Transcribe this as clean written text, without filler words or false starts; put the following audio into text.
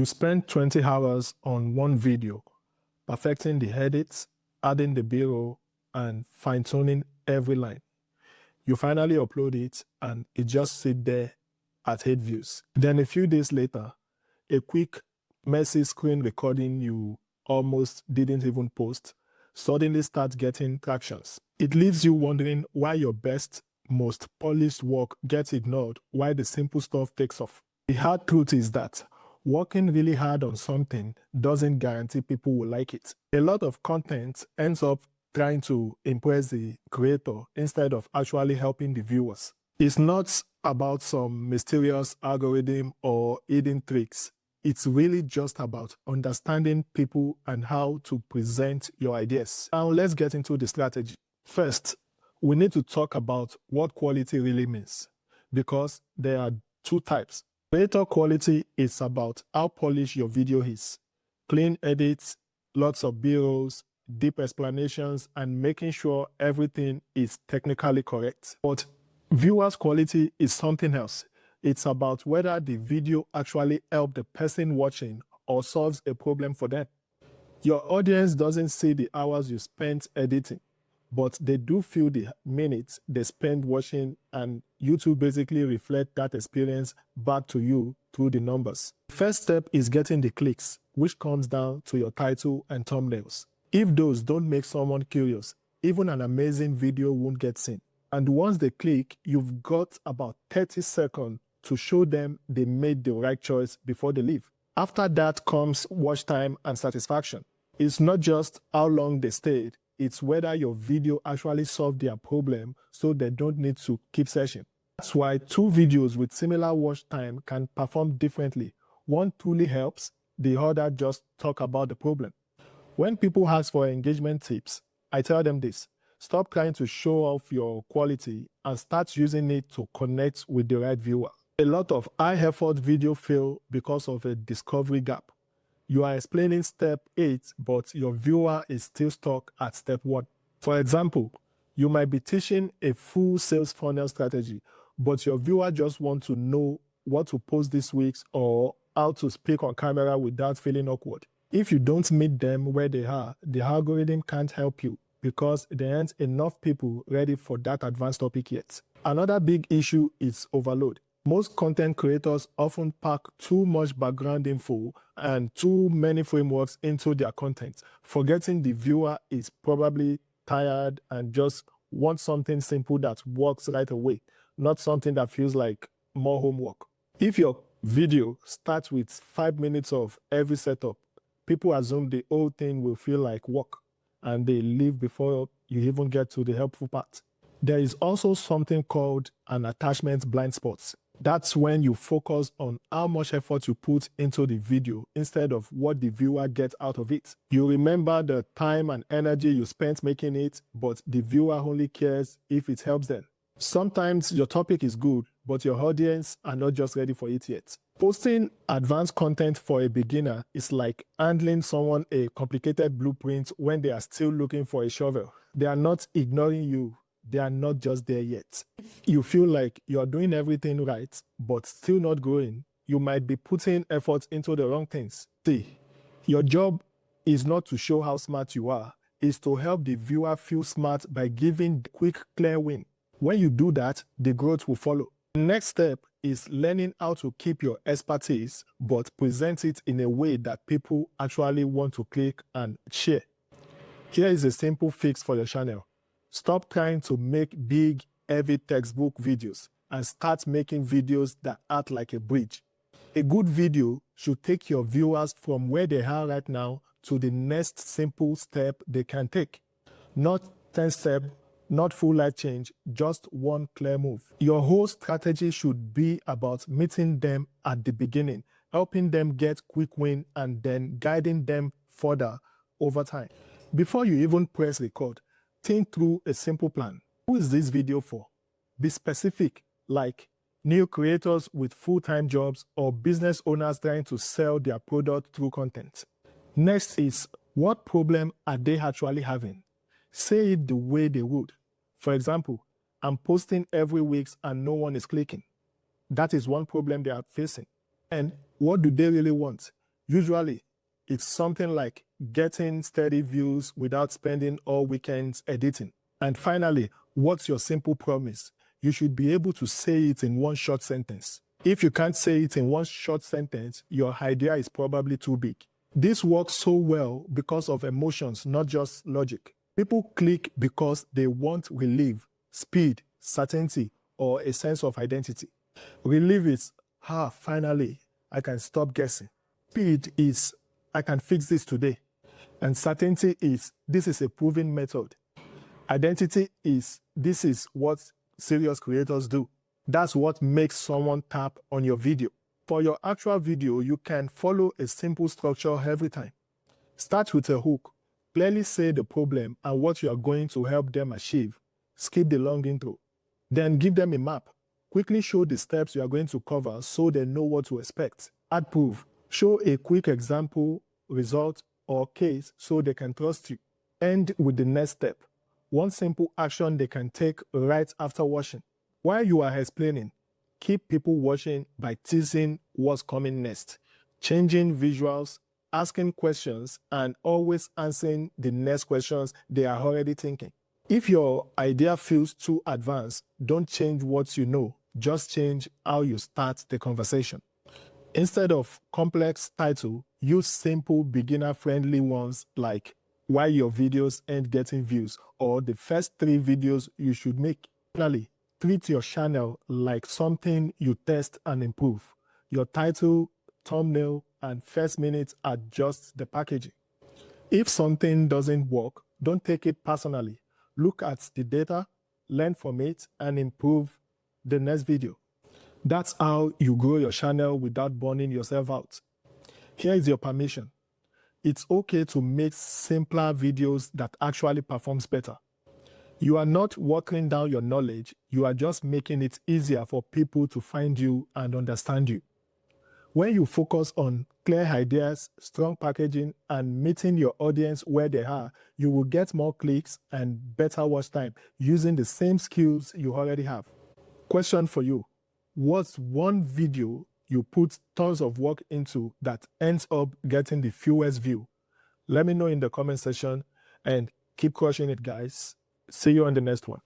spend 20 hours on one video, perfecting the edits, adding the B-roll, and fine-tuning every line. You finally upload it, and it just sits there at 8 views. Then a few days later, a quick, messy screen recording you almost didn't even post suddenly starts getting tractions. It leaves you wondering why your best, most polished work gets ignored while the simple stuff takes off. The hard truth is that working really hard on something doesn't guarantee people will like it. A lot of content ends up trying to impress the creator instead of actually helping the viewers. It's not about some mysterious algorithm or hidden tricks. It's really just about understanding people and how to present your ideas. Now let's get into the strategy. First, we need to talk about what quality really means, because there are two types. Creator quality is about how polished your video is. Clean edits, lots of B-rolls, deep explanations, and making sure everything is technically correct. But viewers' quality is something else. It's about whether the video actually helps the person watching or solves a problem for them. Your audience doesn't see the hours you spent editing, but they do feel the minutes they spend watching, and YouTube basically reflects that experience back to you through the numbers. The first step is getting the clicks, which comes down to your title and thumbnails. If those don't make someone curious, even an amazing video won't get seen. And once they click, you've got about 30 seconds to show them they made the right choice before they leave. After that comes watch time and satisfaction. It's not just how long they stayed, it's whether your video actually solved their problem so they don't need to keep searching. That's why two videos with similar watch time can perform differently. One truly helps, the other just talk about the problem. When people ask for engagement tips, I tell them this: stop trying to show off your quality and start using it to connect with the right viewer. A lot of high-effort videos fail because of a discovery gap. You are explaining step 8, but your viewer is still stuck at step 1. For example, you might be teaching a full sales funnel strategy, but your viewer just wants to know what to post this week or how to speak on camera without feeling awkward. If you don't meet them where they are, the algorithm can't help you because there aren't enough people ready for that advanced topic yet. Another big issue is overload. Most content creators often pack too much background info and too many frameworks into their content, forgetting the viewer is probably tired and just wants something simple that works right away, not something that feels like more homework. If your video starts with 5 minutes of every setup, people assume the whole thing will feel like work, and they leave before you even get to the helpful part. There is also something called an attachment blind spot. That's when you focus on how much effort you put into the video instead of what the viewer gets out of it. You remember the time and energy you spent making it, but the viewer only cares if it helps them. Sometimes your topic is good, but your audience are not just ready for it yet. Posting advanced content for a beginner is like handling someone a complicated blueprint when they are still looking for a shovel. They are not ignoring you. They are not just there yet. If you feel like you're doing everything right, but still not growing, you might be putting effort into the wrong things. See, your job is not to show how smart you are, it's to help the viewer feel smart by giving the quick, clear win. When you do that, the growth will follow. The next step is learning how to keep your expertise, but present it in a way that people actually want to click and share. Here is a simple fix for your channel. Stop trying to make big, heavy textbook videos and start making videos that act like a bridge. A good video should take your viewers from where they are right now to the next simple step they can take. Not 10 steps, not full life change, just one clear move. Your whole strategy should be about meeting them at the beginning, helping them get quick win, and then guiding them further over time. Before you even press record, think through a simple plan. Who is this video for? Be specific, like new creators with full-time jobs or business owners trying to sell their product through content. Next is, what problem are they actually having? Say it the way they would. For example, I'm posting every week and no one is clicking. That is one problem they are facing. And what do they really want? Usually, it's something like getting steady views without spending all weekends editing. And finally, what's your simple promise? You should be able to say it in one short sentence. If you can't say it in one short sentence, your idea is probably too big. This works so well because of emotions, not just logic. People click because they want relief, speed, certainty, or a sense of identity. Relief is, finally, I can stop guessing. Speed is, I can fix this today. And certainty is, this is a proven method. Identity is, this is what serious creators do. That's what makes someone tap on your video. For your actual video, you can follow a simple structure every time. Start with a hook. Clearly say the problem and what you are going to help them achieve. Skip the long intro. Then give them a map. Quickly show the steps you are going to cover so they know what to expect. Add proof. Show a quick example, result, or case so they can trust you. End with the next step. One simple action they can take right after watching. While you are explaining, keep people watching by teasing what's coming next, changing visuals, asking questions, and always answering the next questions they are already thinking. If your idea feels too advanced, don't change what you know, just change how you start the conversation. Instead of complex title, use simple beginner-friendly ones like why your videos ain't getting views or the first 3 videos you should make. Finally, treat your channel like something you test and improve. Your title, thumbnail, and first minutes are just the packaging. If something doesn't work, don't take it personally. Look at the data, learn from it, and improve the next video. That's how you grow your channel without burning yourself out. Here is your permission. It's okay to make simpler videos that actually performs better. You are not watering down your knowledge, you are just making it easier for people to find you and understand you. When you focus on clear ideas, strong packaging, and meeting your audience where they are, you will get more clicks and better watch time using the same skills you already have. Question for you. What's one video you put tons of work into that ends up getting the fewest view? Let me know in the comment section and keep crushing it, guys. See you on the next one.